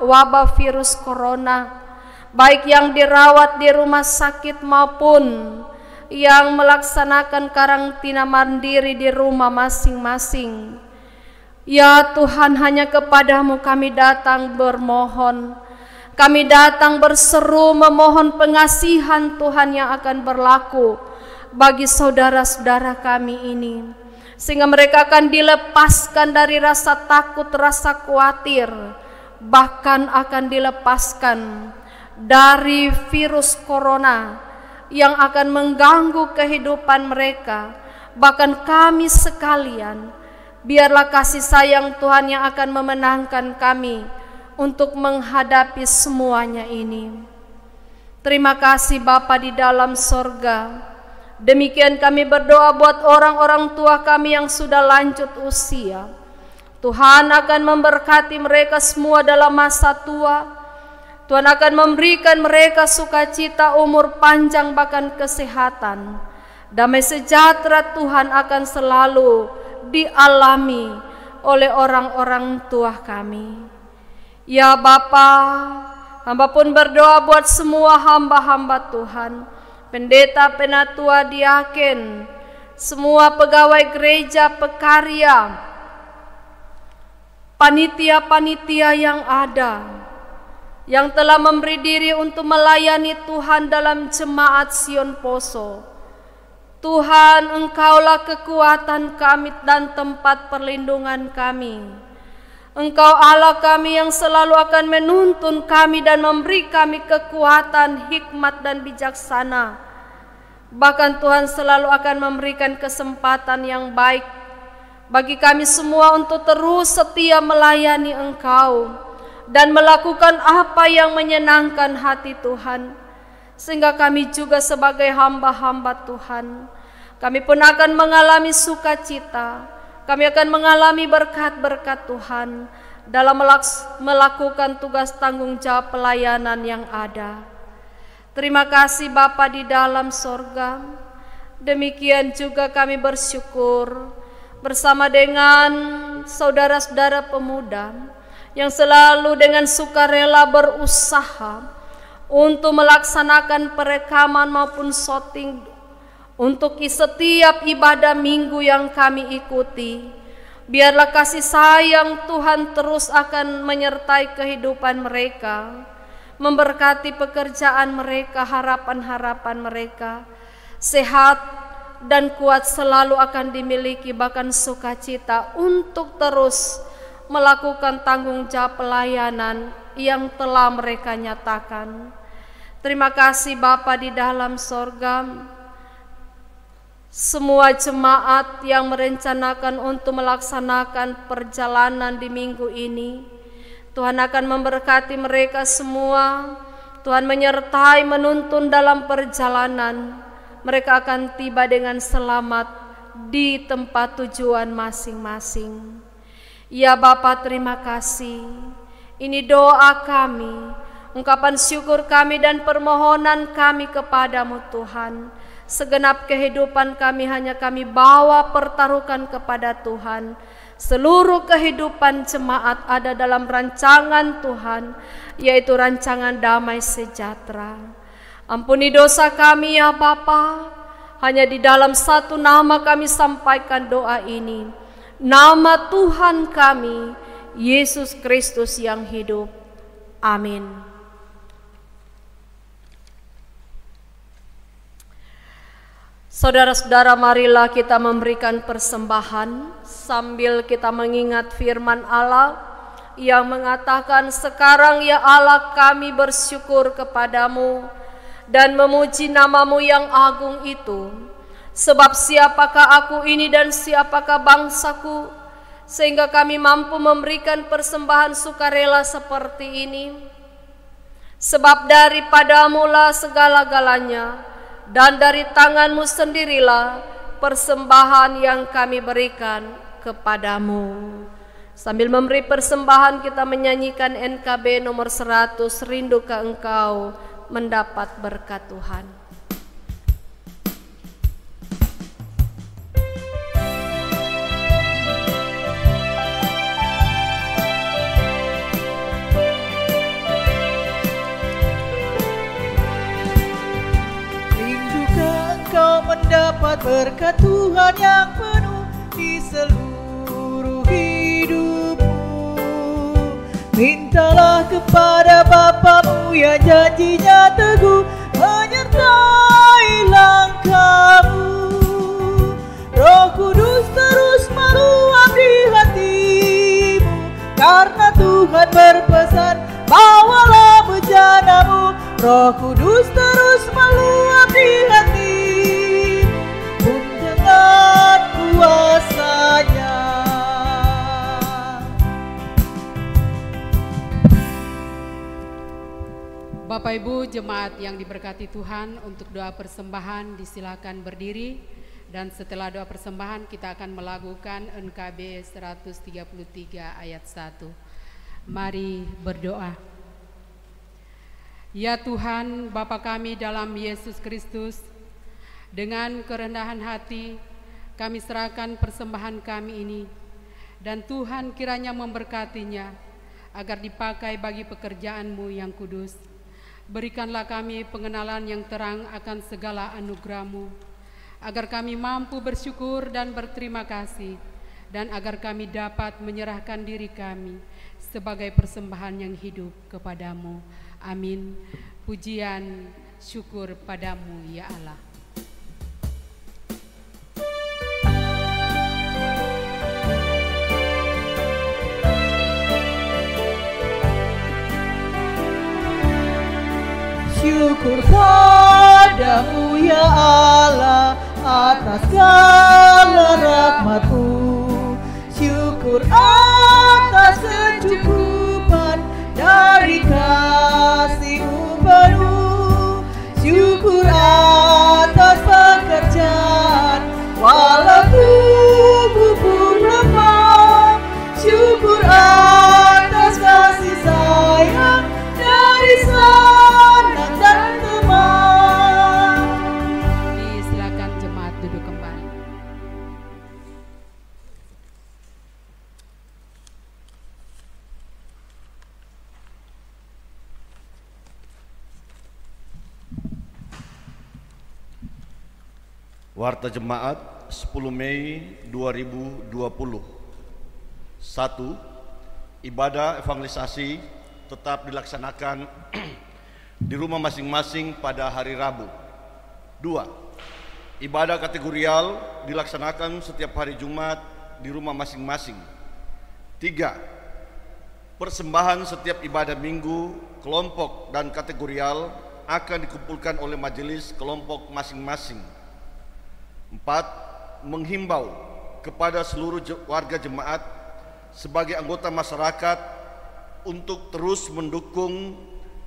wabah virus corona, baik yang dirawat di rumah sakit maupun yang melaksanakan karantina mandiri di rumah masing-masing. Ya Tuhan, hanya kepadamu kami datang bermohon, kami datang berseru memohon pengasihan Tuhan yang akan berlaku bagi saudara-saudara kami ini, sehingga mereka akan dilepaskan dari rasa takut, rasa khawatir, bahkan akan dilepaskan dari virus corona yang akan mengganggu kehidupan mereka. Bahkan kami sekalian, biarlah kasih sayang Tuhan yang akan memenangkan kami untuk menghadapi semuanya ini. Terima kasih Bapa di dalam sorga. Demikian kami berdoa buat orang-orang tua kami yang sudah lanjut usia. Tuhan akan memberkati mereka semua dalam masa tua. Tuhan akan memberikan mereka sukacita, umur panjang, bahkan kesehatan. Damai sejahtera Tuhan akan selalu dialami oleh orang-orang tua kami. Ya Bapa, hamba pun berdoa buat semua hamba-hamba Tuhan, pendeta, penatua, diaken, semua pegawai gereja, pekarya, panitia-panitia yang ada, yang telah memberi diri untuk melayani Tuhan dalam jemaat Sion Poso. Tuhan, Engkaulah kekuatan kami dan tempat perlindungan kami. Engkau Allah kami yang selalu akan menuntun kami dan memberi kami kekuatan, hikmat dan bijaksana. Bahkan Tuhan selalu akan memberikan kesempatan yang baik bagi kami semua untuk terus setia melayani Engkau dan melakukan apa yang menyenangkan hati Tuhan, sehingga kami juga sebagai hamba-hamba Tuhan, kami pun akan mengalami sukacita, kami akan mengalami berkat-berkat Tuhan dalam melakukan tugas tanggung jawab pelayanan yang ada. Terima kasih Bapa di dalam sorga. Demikian juga kami bersyukur bersama dengan saudara-saudara pemuda yang selalu dengan sukarela berusaha untuk melaksanakan perekaman maupun syuting untuk setiap ibadah minggu yang kami ikuti. Biarlah kasih sayang Tuhan terus akan menyertai kehidupan mereka, memberkati pekerjaan mereka, harapan-harapan mereka. Sehat dan kuat selalu akan dimiliki, bahkan sukacita untuk terus melakukan tanggung jawab pelayanan yang telah mereka nyatakan. Terima kasih Bapa di dalam sorga. Semua jemaat yang merencanakan untuk melaksanakan perjalanan di minggu ini, Tuhan akan memberkati mereka semua. Tuhan menyertai menuntun dalam perjalanan. Mereka akan tiba dengan selamat di tempat tujuan masing-masing. Ya Bapa, terima kasih. Ini doa kami, ungkapan syukur kami dan permohonan kami kepadamu Tuhan. Segenap kehidupan kami hanya kami bawa pertaruhkan kepada Tuhan. Seluruh kehidupan jemaat ada dalam rancangan Tuhan, yaitu rancangan damai sejahtera. Ampuni dosa kami ya Bapa. Hanya di dalam satu nama kami sampaikan doa ini. Nama Tuhan kami, Yesus Kristus yang hidup. Amin. Saudara-saudara, marilah kita memberikan persembahan sambil kita mengingat firman Allah yang mengatakan, sekarang ya Allah kami bersyukur kepadamu dan memuji namamu yang agung itu. Sebab siapakah aku ini dan siapakah bangsaku, sehingga kami mampu memberikan persembahan sukarela seperti ini. Sebab daripadamulah segala-galanya, dan dari tanganmu sendirilah persembahan yang kami berikan kepadamu. Sambil memberi persembahan, kita menyanyikan NKB nomor 100, Rindu ke Engkau, mendapat berkat Tuhan. Mendapat berkat Tuhan yang penuh di seluruh hidupmu. Mintalah kepada Bapamu yang janjinya teguh, menyertai langkahmu. Roh Kudus terus meluap di hatimu, karena Tuhan berpesan, bawalah bejanamu. Roh Kudus terus meluap di hatimu dengan kuasanya. Bapak Ibu jemaat yang diberkati Tuhan, untuk doa persembahan disilakan berdiri, dan setelah doa persembahan kita akan melakukan NKB 133 ayat 1. Mari berdoa. Ya Tuhan, Bapa kami dalam Yesus Kristus, dengan kerendahan hati kami serahkan persembahan kami ini, dan Tuhan kiranya memberkatinya agar dipakai bagi pekerjaan-Mu yang kudus. Berikanlah kami pengenalan yang terang akan segala anugerah-Mu, agar kami mampu bersyukur dan berterima kasih, dan agar kami dapat menyerahkan diri kami sebagai persembahan yang hidup kepadamu. Amin. Pujian syukur padamu ya Allah. Syukur padamu ya Allah atas segala rahmat-Mu. Syukur atas kecukupan dari kasih-Mu penuh. Syukur atas pekerjaan walau tubuhku lemah. Syukur atas kasih sayang dari sanak dan teman. Silakan jemaat duduk kembali. Warta Jemaat 10 Mei 2020. 1. Ibadah evangelisasi tetap dilaksanakan di rumah masing-masing pada hari Rabu. 2. Ibadah kategorial dilaksanakan setiap hari Jumat di rumah masing-masing. 3. Persembahan setiap ibadah minggu, kelompok dan kategorial akan dikumpulkan oleh majelis kelompok masing-masing. 4. Menghimbau kepada seluruh warga jemaat sebagai anggota masyarakat untuk terus mendukung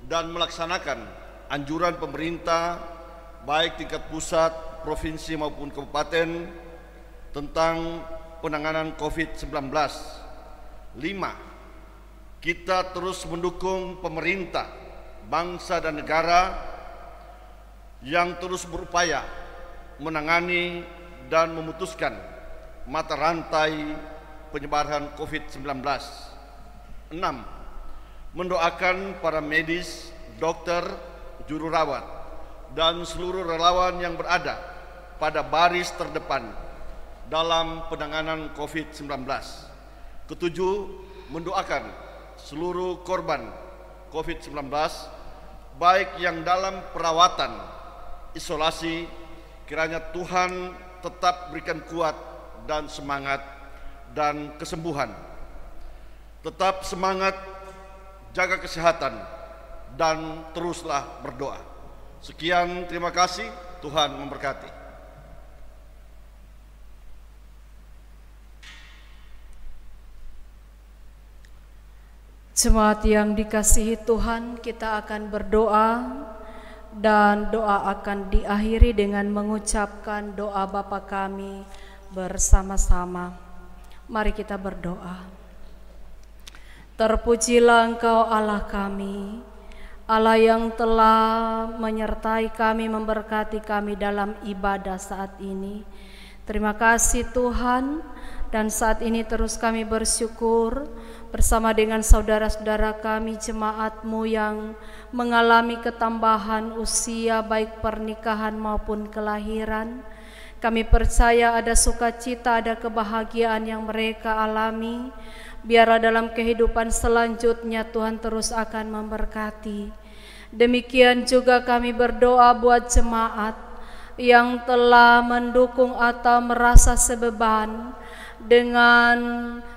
dan melaksanakan anjuran pemerintah baik tingkat pusat, provinsi maupun kabupaten tentang penanganan COVID-19. 5. Kita terus mendukung pemerintah, bangsa dan negara yang terus berupaya menangani dan memutuskan mata rantai penyebaran COVID-19. 6. Mendoakan para medis, dokter, juru rawat, dan seluruh relawan yang berada pada baris terdepan dalam penanganan COVID-19. 7. Mendoakan seluruh korban COVID-19, baik yang dalam perawatan, isolasi, kiranya Tuhan tetap berikan kuat dan semangat dan kesembuhan. Tetap semangat, jaga kesehatan, dan teruslah berdoa. Sekian, terima kasih. Tuhan memberkati. Jemaat yang dikasihi Tuhan, kita akan berdoa dan doa akan diakhiri dengan mengucapkan doa Bapa kami bersama-sama. Mari kita berdoa. Terpujilah Engkau Allah kami, Allah yang telah menyertai kami, memberkati kami dalam ibadah saat ini. Terima kasih Tuhan, dan saat ini terus kami bersyukur bersama dengan saudara-saudara kami, jemaat-Mu yang mengalami ketambahan usia baik pernikahan maupun kelahiran. Kami percaya ada sukacita, ada kebahagiaan yang mereka alami. Biarlah dalam kehidupan selanjutnya Tuhan terus akan memberkati. Demikian juga kami berdoa buat jemaat yang telah mendukung atau merasa sebeban dengan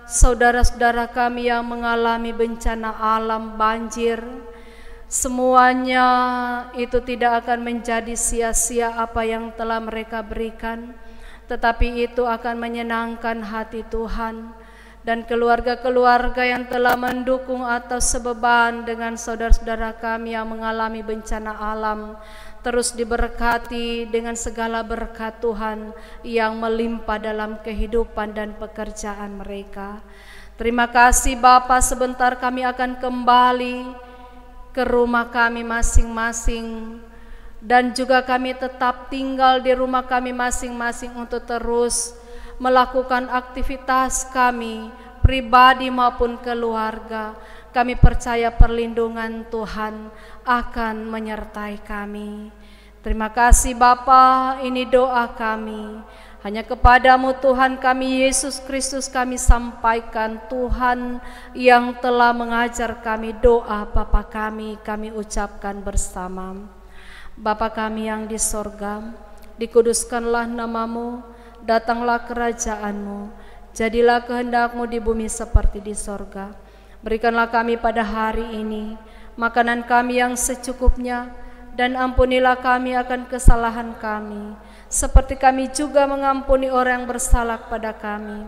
saudara-saudara kami yang mengalami bencana alam, banjir. Semuanya itu tidak akan menjadi sia-sia apa yang telah mereka berikan, tetapi itu akan menyenangkan hati Tuhan. Dan keluarga-keluarga yang telah mendukung atau sebeban dengan saudara-saudara kami yang mengalami bencana alam, terus diberkati dengan segala berkat Tuhan yang melimpah dalam kehidupan dan pekerjaan mereka. Terima kasih Bapa, sebentar kami akan kembali ke rumah kami masing-masing, dan juga kami tetap tinggal di rumah kami masing-masing untuk terus melakukan aktivitas kami pribadi maupun keluarga. Kami percaya perlindungan Tuhan akan menyertai kami. Terima kasih Bapa, ini doa kami. Hanya kepadamu Tuhan kami Yesus Kristus kami sampaikan, Tuhan yang telah mengajar kami doa Bapa kami ucapkan bersama. Bapa kami yang di sorga, dikuduskanlah namamu, datanglah kerajaanmu, jadilah kehendak-Mu di bumi seperti di sorga. Berikanlah kami pada hari ini makanan kami yang secukupnya, dan ampunilah kami akan kesalahan kami, seperti kami juga mengampuni orang yang bersalah kepada kami.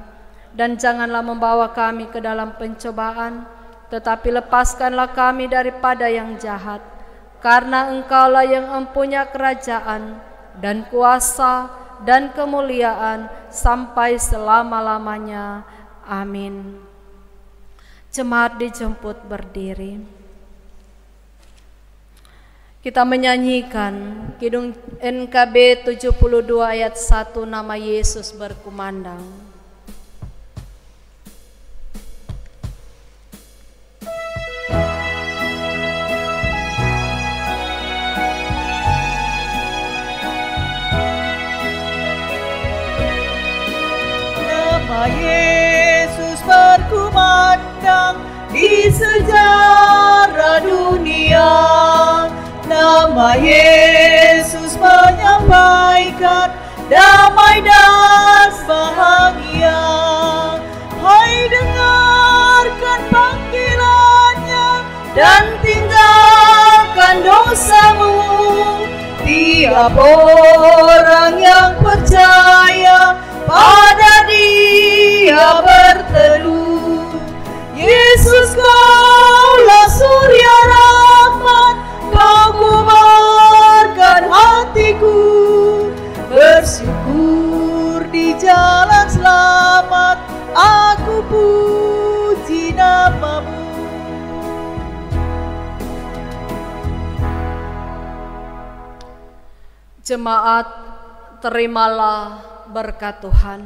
Dan janganlah membawa kami ke dalam pencobaan, tetapi lepaskanlah kami daripada yang jahat. Karena Engkaulah yang mempunyai kerajaan dan kuasa dan kemuliaan sampai selama-lamanya. Amin. Jemaat dijemput berdiri. Kita menyanyikan Kidung NKB 72 ayat 1, nama Yesus berkumandang. Nama Yesus berkumandang di sejarah dunia. Nama Yesus menyampaikan damai dan bahagia. Hai, dengarkan panggilannya dan tinggalkan dosamu. Tiap orang yang percaya pada Dia berteduh. Yesus kau Jemaat, terimalah berkat Tuhan.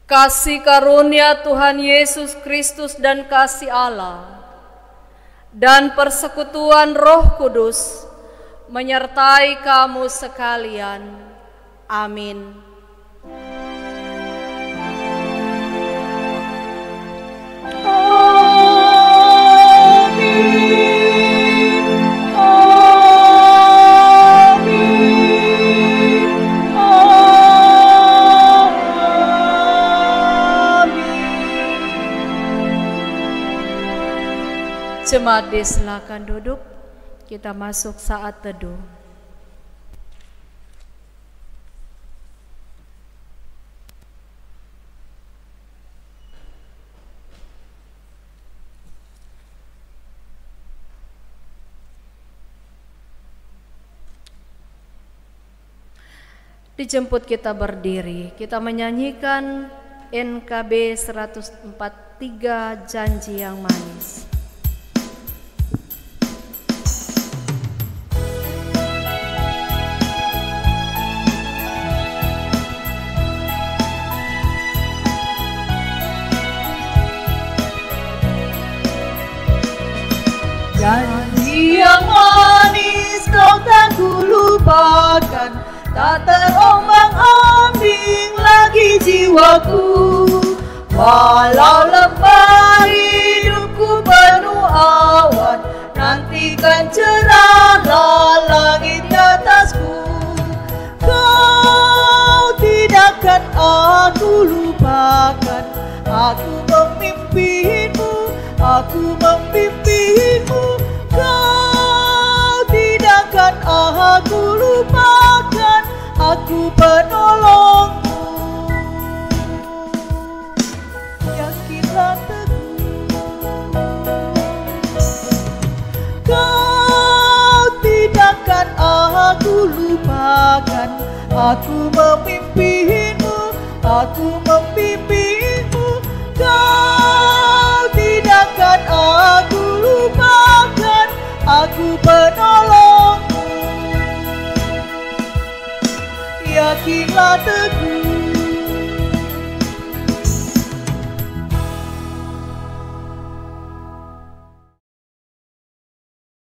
Kasih karunia Tuhan Yesus Kristus dan kasih Allah dan persekutuan Roh Kudus menyertai kamu sekalian. Amin. Jemaat, silakan duduk. Kita masuk saat teduh. Dijemput kita berdiri, kita menyanyikan NKB 143 Janji yang Manis. Janji yang manis kau tak lupakan, tak terombang-ambing lagi jiwaku. Walau lemah hidupku penuh awan, nantikan cerahlah langit di atasku. Kau tidak akan aku lupakan, aku memimpimu, aku memimpimu. Kau tidak akan aku lupakan, aku penolongmu. Yakinlah teguh, kau tidak akan aku lupakan, aku memimpimu, aku memimpimu. Kau tidak akan aku lupakan, aku penolongmu. Yakinlah teguh,